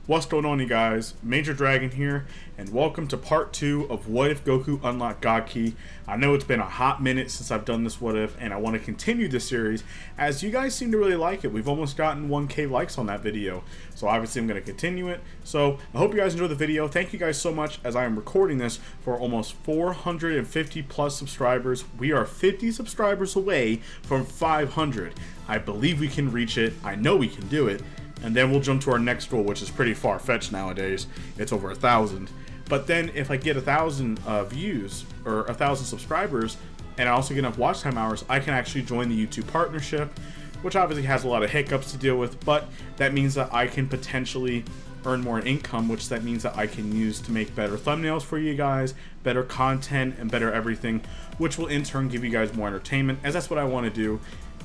What's going on, you guys? Major Dragon here, and welcome to part 2 of What If Goku Unlocked God Key. I know it's been a hot minute since I've done this What If, and I want to continue this series, as you guys seem to really like it. We've almost gotten 1K likes on that video, so obviously I'm going to continue it. So, I hope you guys enjoyed the video. Thank you guys so much, as I am recording this for almost 450 plus subscribers. We are 50 subscribers away from 500. I believe we can reach it. I know we can do it. And then we'll jump to our next goal, which is pretty far-fetched nowadays. It's over 1,000. But then if I get 1,000 views or 1,000 subscribers, and I also get enough watch time hours, I can actually join the YouTube partnership, which obviously has a lot of hiccups to deal with, but that means that I can potentially earn more income, which that means that I can use to make better thumbnails for you guys, better content, and better everything, which will in turn give you guys more entertainment, as that's what I want to do.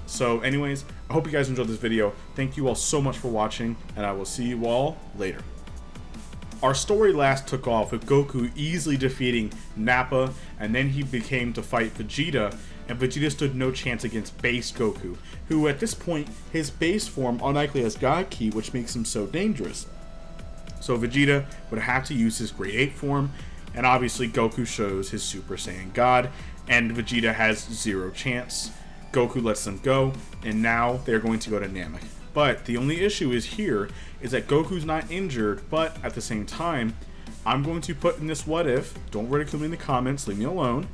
So anyways, I hope you guys enjoyed this video. Thank you all so much for watching, and I will see you all later. Our story last took off with Goku easily defeating Nappa, and then he became to fight Vegeta, and Vegeta stood no chance against base Goku, who at this point, his base form unlikely has God Ki, which makes him so dangerous. So Vegeta would have to use his Grade 8 form, and obviously Goku shows his Super Saiyan God, and Vegeta has zero chance. Goku lets them go, and now they're going to go to Namek. But the only issue is here is that Goku's not injured, but at the same time, I'm going to put in this what if, don't ridicule me in the comments, leave me alone,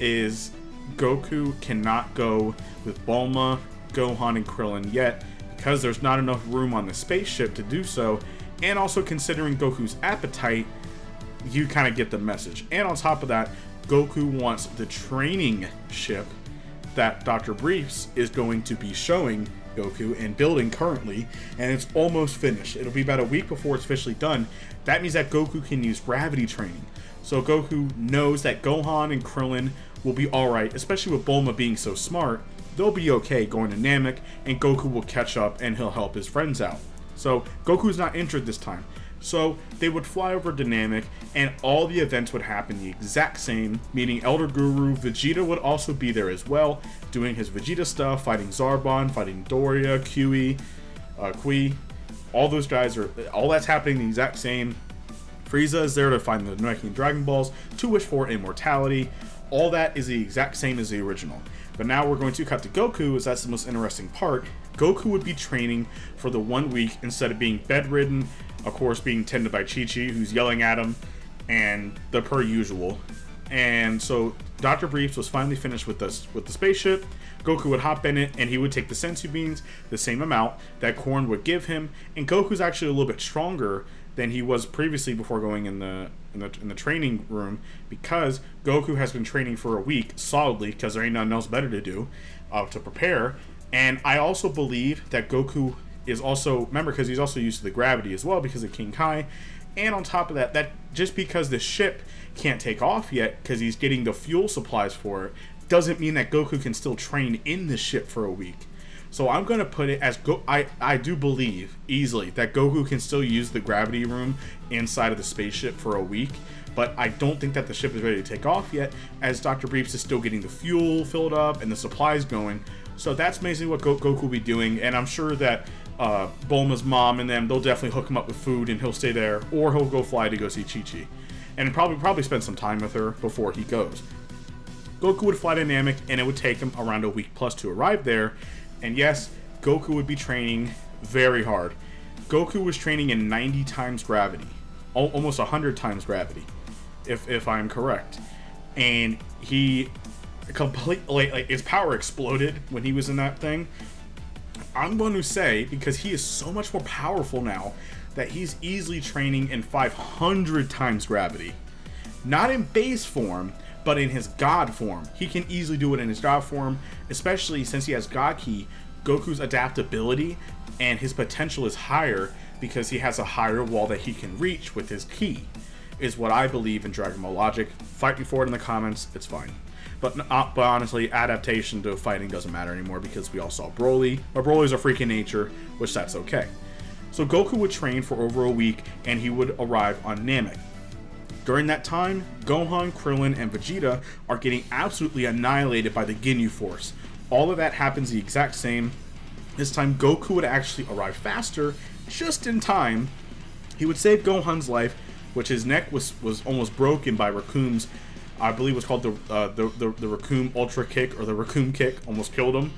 is Goku cannot go with Bulma, Gohan, and Krillin yet, because there's not enough room on the spaceship to do so, and also considering Goku's appetite, you kind of get the message. And on top of that, Goku wants the training ship that Dr. Briefs is going to be showing Goku and building currently, and it's almost finished. It'll be about a week before it's officially done. That means that Goku can use gravity training. So Goku knows that Gohan and Krillin will be alright, especially with Bulma being so smart. They'll be okay going to Namek, and Goku will catch up and he'll help his friends out. So Goku's not injured this time. So they would fly over to Namek, and all the events would happen the exact same, meaning Elder Guru, Vegeta would also be there as well, doing his Vegeta stuff, fighting Zarbon, fighting Doria, Kui, all those guys all that's happening the exact same. Frieza is there to find the Namekian Dragon Balls, to wish for immortality. All that is the exact same as the original. But now we're going to cut to Goku, as that's the most interesting part. Goku would be training for the 1 week instead of being bedridden, of course being tended by Chi-Chi, who's yelling at him, and the per usual. And so Dr. Briefs was finally finished with the spaceship. Goku would hop in it, and he would take the sensu beans, the same amount that Korn would give him. And Goku's actually a little bit stronger than he was previously before going in the training room, because Goku has been training for a week solidly, because there ain't nothing else better to do to prepare. And I also believe that Goku is also, remember, because he's also used to the gravity as well because of King Kai, and on top of that, that just because the ship can't take off yet because he's getting the fuel supplies for it, doesn't mean that Goku can still train in the ship for a week. So I'm going to put it as, I do believe easily that Goku can still use the gravity room inside of the spaceship for a week, but I don't think that the ship is ready to take off yet, as Dr. Briefs is still getting the fuel filled up and the supplies going. So that's basically what Goku will be doing, and I'm sure that Bulma's mom and them, they'll definitely hook him up with food, and he'll stay there, or he'll go fly to go see Chi-Chi, and probably spend some time with her before he goes. Goku would fly to Namek, and it would take him around a week plus to arrive there. And yes, Goku would be training very hard. Goku was training in 90 times gravity, almost 100 times gravity, if I'm correct. And he completely, like his power exploded when he was in that thing. I'm going to say, because he is so much more powerful now, that he's easily training in 500 times gravity. Not in base form, but in his God form. He can easily do it in his God form, especially since he has God Ki. Goku's adaptability and his potential is higher because he has a higher wall that he can reach with his Ki, is what I believe in Dragon Ball logic. Fight me for it in the comments, it's fine. But honestly, adaptation to fighting doesn't matter anymore because we all saw Broly. But Broly's a freak in nature, which that's okay. So Goku would train for over a week, and he would arrive on Namek. During that time, Gohan, Krillin, and Vegeta are getting absolutely annihilated by the Ginyu Force. All of that happens the exact same. This time, Goku would actually arrive faster, just in time, He would save Gohan's life, which his neck was almost broken by Raccoon's, I believe it was called the Raccoon Ultra Kick, or the Raccoon Kick, almost killed him.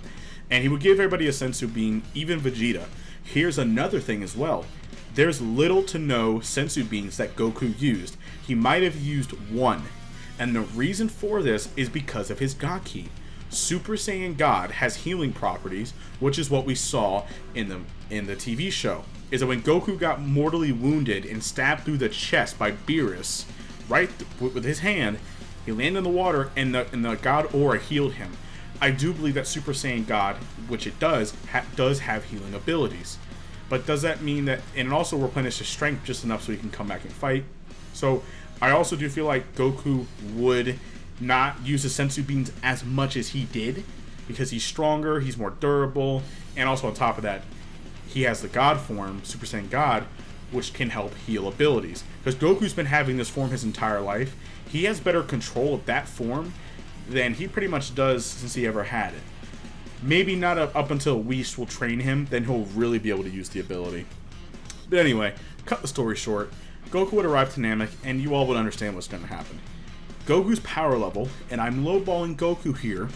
And he would give everybody a sensu bean, even Vegeta. Here's another thing as well. There's little to no sensu beans that Goku used. He might have used one. And the reason for this is because of his God Ki. Super Saiyan God has healing properties, which is what we saw in the TV show. Is that when Goku got mortally wounded and stabbed through the chest by Beerus, right with his hand, he landed in the water and the God Aura healed him. I do believe that Super Saiyan God, which it does have healing abilities. But does that mean that, and it also replenishes his strength just enough so he can come back and fight? So I also do feel like Goku would not use the sensu beans as much as he did, because he's stronger, he's more durable, and also on top of that, he has the God form, Super Saiyan God, which can help heal abilities. Because Goku's been having this form his entire life. He has better control of that form than he pretty much does since he ever had it. Maybe not up until Whis will train him, then he'll really be able to use the ability. But anyway, cut the story short, Goku would arrive to Namek, and you all would understand what's going to happen. Goku's power level, and I'm lowballing Goku here,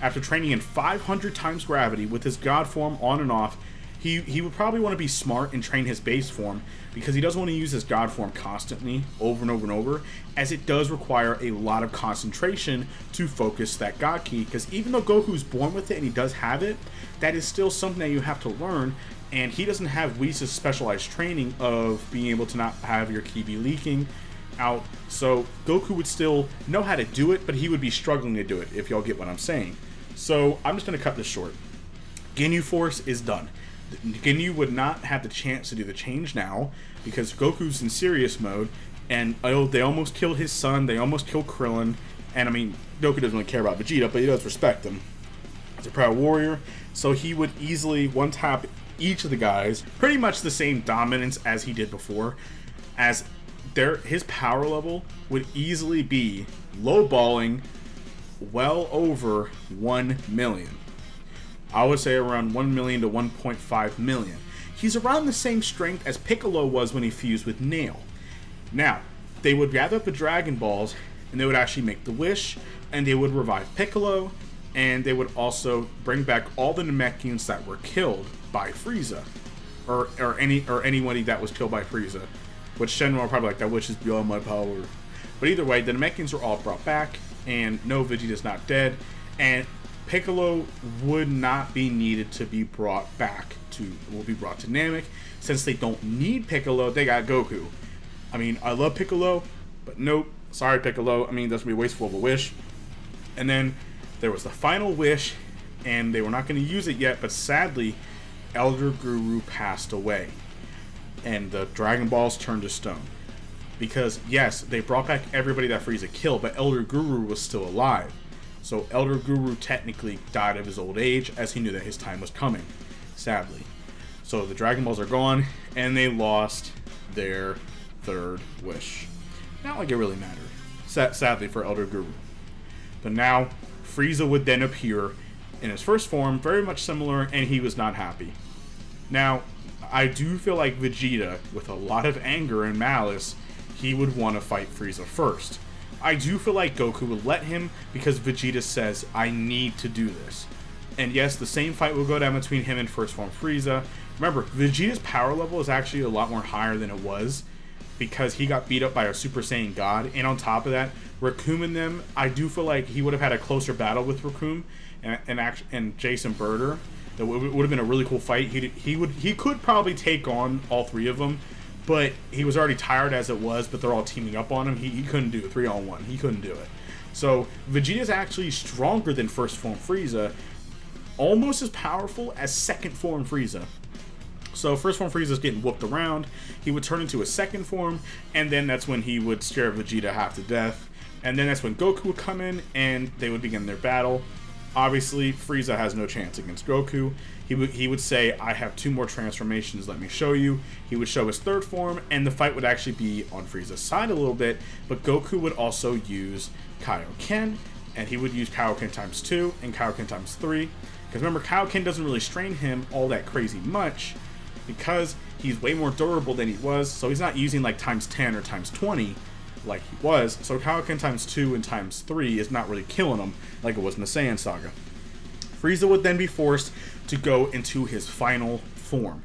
after training in 500 times gravity with his God form on and off, he would probably want to be smart and train his base form, because he doesn't want to use his God form constantly, over and over and over, as it does require a lot of concentration to focus that God Ki, because even though Goku's born with it and he does have it, that is still something that you have to learn, and he doesn't have Whis' specialized training of being able to not have your Ki be leaking out, so Goku would still know how to do it, but he would be struggling to do it, if y'all get what I'm saying. So I'm just going to cut this short. Ginyu Force is done. Ginyu would not have the chance to do the change now, because Goku's in serious mode, and they almost killed his son, they almost killed Krillin, and I mean, Goku doesn't really care about Vegeta, but he does respect him. He's a proud warrior, so he would easily one-tap each of the guys, pretty much the same dominance as he did before, as his power level would easily be lowballing well over 1 million. I would say around 1 million to 1.5 million. He's around the same strength as Piccolo was when he fused with Nail. Now, they would gather up the Dragon Balls, and they would actually make the wish, and they would revive Piccolo, and they would also bring back all the Namekians that were killed by Frieza, or anybody that was killed by Frieza. Which Shenron probably like, that wish is beyond my power. But either way, the Namekians were all brought back, and no, Vegeta's not dead, and Piccolo would not be needed to be brought will be brought to Namek, since they don't need Piccolo, they got Goku. I mean, I love Piccolo, but nope, sorry Piccolo, I mean, that's gonna be wasteful of a wish. And then there was the final wish, and they were not going to use it yet, but sadly, Elder Guru passed away, and the Dragon Balls turned to stone. Because, yes, they brought back everybody that Frieza killed, but Elder Guru was still alive. So Elder Guru technically died of his old age, as he knew that his time was coming, sadly. So the Dragon Balls are gone, and they lost their third wish. Not like it really mattered, sadly for Elder Guru. But now, Frieza would then appear in his first form, very much similar, and he was not happy. Now, I do feel like Vegeta, with a lot of anger and malice, he would want to fight Frieza first. I do feel like Goku would let him, because Vegeta says, I need to do this. And yes, the same fight will go down between him and first form Frieza. Remember, Vegeta's power level is actually a lot more higher than it was, because he got beat up by a Super Saiyan God, and on top of that, Raccoon and them, I do feel like he would have had a closer battle with Raccoon and Jason Birder. That would have been a really cool fight. He could probably take on all three of them, but he was already tired as it was, but they're all teaming up on him. He couldn't do it 3-on-1. He couldn't do it. So Vegeta's actually stronger than first form Frieza, almost as powerful as second form Frieza. So first form Frieza's getting whooped around. He would turn into a second form, and then that's when he would scare Vegeta half to death. And then that's when Goku would come in, and they would begin their battle. Obviously, Frieza has no chance against Goku. He would say, I have 2 more transformations, let me show you. He would show his third form, and the fight would actually be on Frieza's side a little bit, but Goku would also use Kaioken, and he would use Kaioken times 2 and Kaioken times 3. Because remember, Kaioken doesn't really strain him all that crazy much, because he's way more durable than he was, so he's not using like times 10 or times 20 like he was, so Kaioken times 2 and times 3 is not really killing him like it was in the Saiyan Saga. Frieza would then be forced to go into his final form.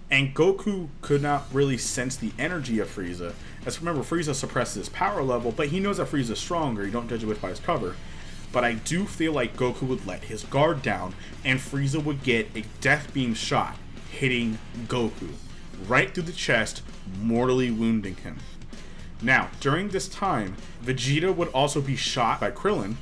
And Goku could not really sense the energy of Frieza. As remember, Frieza suppresses his power level, but he knows that Frieza's stronger. You don't judge a witch by his cover. But I do feel like Goku would let his guard down, and Frieza would get a death beam shot, hitting Goku right through the chest, mortally wounding him. Now, during this time, Vegeta would also be shot by Krillin,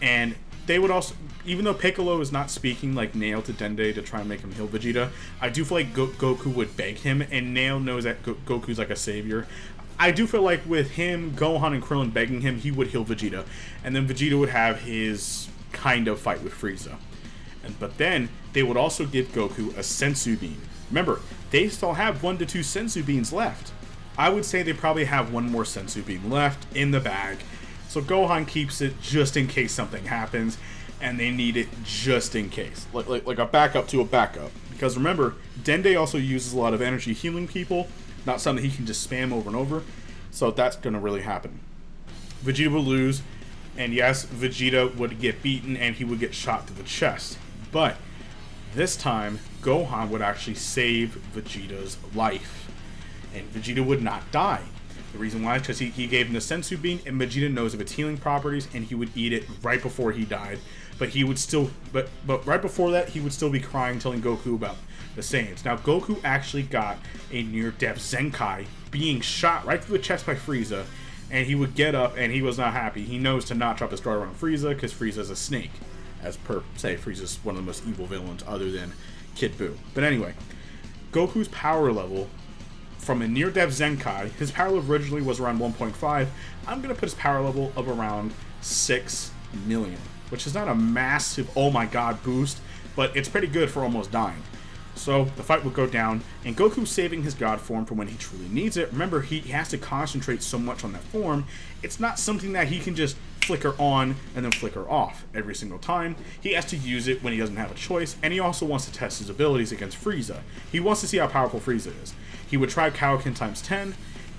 and they would also, even though Piccolo is not speaking like Nail to Dende to try and make him heal Vegeta, I do feel like Goku would beg him, and Nail knows that Goku's like a savior. I do feel like with him, Gohan, and Krillin begging him, he would heal Vegeta, and then Vegeta would have his kind of fight with Frieza. But then, they would also give Goku a Sensu Bean. Remember, they still have 1 to 2 Sensu Beans left. I would say they probably have 1 more Sensu Bean left in the bag. So Gohan keeps it just in case something happens, and they need it just in case. Like a backup to a backup. Because remember, Dende also uses a lot of energy healing people, not something he can just spam over and over. So that's going to really happen. Vegeta will lose, and yes, Vegeta would get beaten and he would get shot through the chest. But this time, Gohan would actually save Vegeta's life. And Vegeta would not die. The reason why is because he gave him the Sensu Bean, and Vegeta knows of its healing properties, and he would eat it right before he died. But he would still, but right before that, he would still be crying, telling Goku about the Saiyans. Now, Goku actually got a near-death Zenkai, being shot right through the chest by Frieza, and he would get up, and he was not happy. He knows to not drop his guard around Frieza, because Frieza's a snake. As per se, Frieza's one of the most evil villains other than Kid Buu. But anyway, Goku's power level from a near-death Zenkai, his power level originally was around 1.5. I'm going to put his power level of around 6 million, which is not a massive, oh my god, boost, but it's pretty good for almost dying. So the fight would go down, and Goku's saving his god form for when he truly needs it. Remember, he has to concentrate so much on that form. It's not something that he can just flicker on and then flicker off every single time. He has to use it when he doesn't have a choice, and he also wants to test his abilities against Frieza. He wants to see how powerful Frieza is. He would try Kaioken times 10,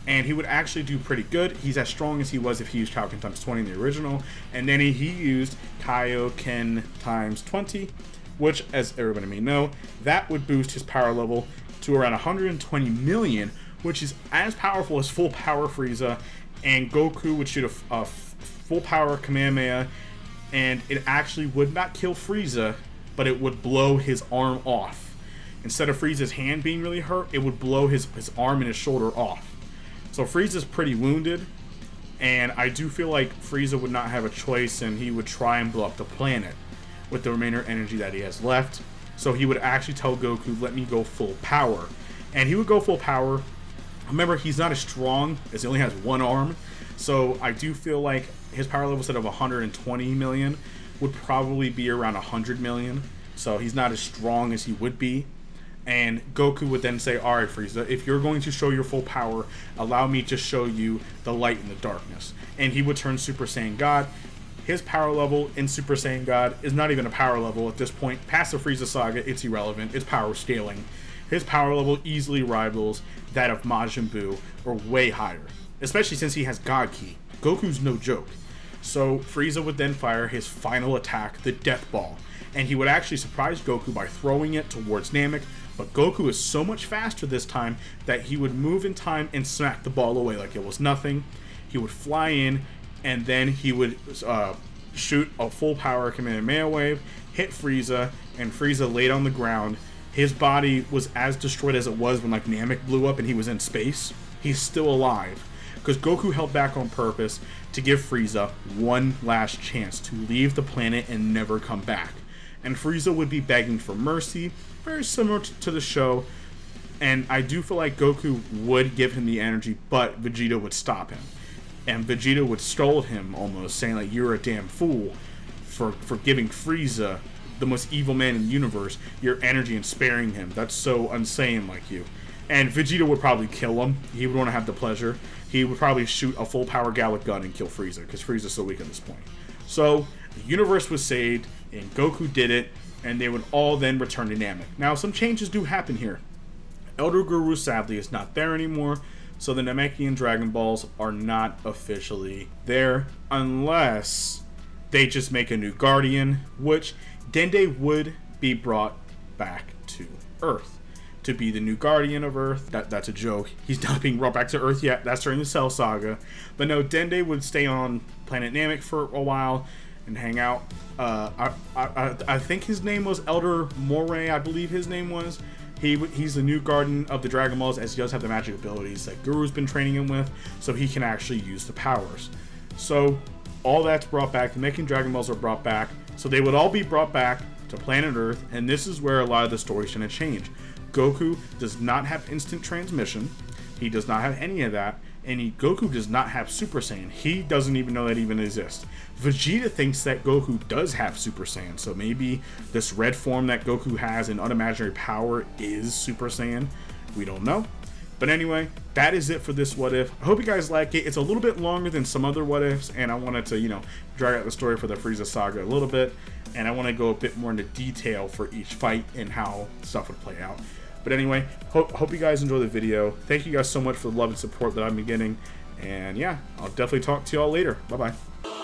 and he would actually do pretty good. He's as strong as he was if he used Kaioken times 20 in the original, and then he used Kaioken times 20, which, as everybody may know, that would boost his power level to around 120 million, which is as powerful as full power Frieza, and Goku would shoot a full power Kamehameha, and it actually would not kill Frieza, but it would blow his arm off. Instead of Frieza's hand being really hurt, it would blow his arm and his shoulder off. So Frieza's pretty wounded, and I do feel like Frieza would not have a choice, and he would try and blow up the planet with the remainder energy that he has left. So he would actually tell Goku, let me go full power. And he would go full power. Remember, he's not as strong as he only has 1 arm. So I do feel like his power level instead of 120 million would probably be around 100 million. So he's not as strong as he would be. And Goku would then say, alright Frieza, if you're going to show your full power, allow me to show you the light and the darkness. And he would turn Super Saiyan God. His power level in Super Saiyan God is not even a power level at this point. Past the Frieza saga, it's irrelevant. It's power scaling. His power level easily rivals that of Majin Buu, or way higher. Especially since he has God Ki. Goku's no joke. So Frieza would then fire his final attack, the Death Ball. And he would actually surprise Goku by throwing it towards Namek. But Goku is so much faster this time that he would move in time and smack the ball away like it was nothing. He would fly in, and then he would shoot a full power Kamehameha wave, hit Frieza, and Frieza laid on the ground. His body was as destroyed as it was when like Namek blew up and he was in space. He's still alive, because Goku held back on purpose to give Frieza one last chance to leave the planet and never come back. And Frieza would be begging for mercy, very similar to the show, and I do feel like Goku would give him the energy, but Vegeta would stop him. And Vegeta would scold him almost, saying like, you're a damn fool for giving Frieza, the most evil man in the universe, your energy and sparing him. That's so unsane like you. And Vegeta would probably kill him. He would want to have the pleasure. He would probably shoot a full power Gallic gun and kill Frieza, because Frieza's so weak at this point. So the universe was saved, and Goku did it, and they would all then return to Namek. Now, some changes do happen here. Elder Guru sadly is not there anymore, so the Namekian Dragon Balls are not officially there unless they just make a new Guardian, which Dende would be brought back to Earth to be the new Guardian of Earth. That's a joke. He's not being brought back to Earth yet. That's during the Cell Saga. But no, Dende would stay on planet Namek for a while and hang out. I think his name was Elder Moray, I believe his name was. He's the new Guardian of the Dragon Balls, as he does have the magic abilities that Guru's been training him with, so he can actually use the powers. So all that's brought back. The Namekian Dragon Balls are brought back, so they would all be brought back to planet Earth, and this is where a lot of the story's going to change. Goku does not have instant transmission. He does not have any of that. And Goku does not have Super Saiyan. He doesn't even know that even exists. Vegeta thinks that Goku does have Super Saiyan. So maybe this red form that Goku has in unimaginary power is Super Saiyan. We don't know. But anyway, that is it for this What If. I hope you guys like it. It's a little bit longer than some other What Ifs. And I wanted to, drag out the story for the Frieza Saga a little bit. And I want to go a bit more into detail for each fight and how stuff would play out. But anyway, hope you guys enjoy the video. Thank you guys so much for the love and support that I've been getting. And yeah, I'll definitely talk to y'all later. Bye-bye.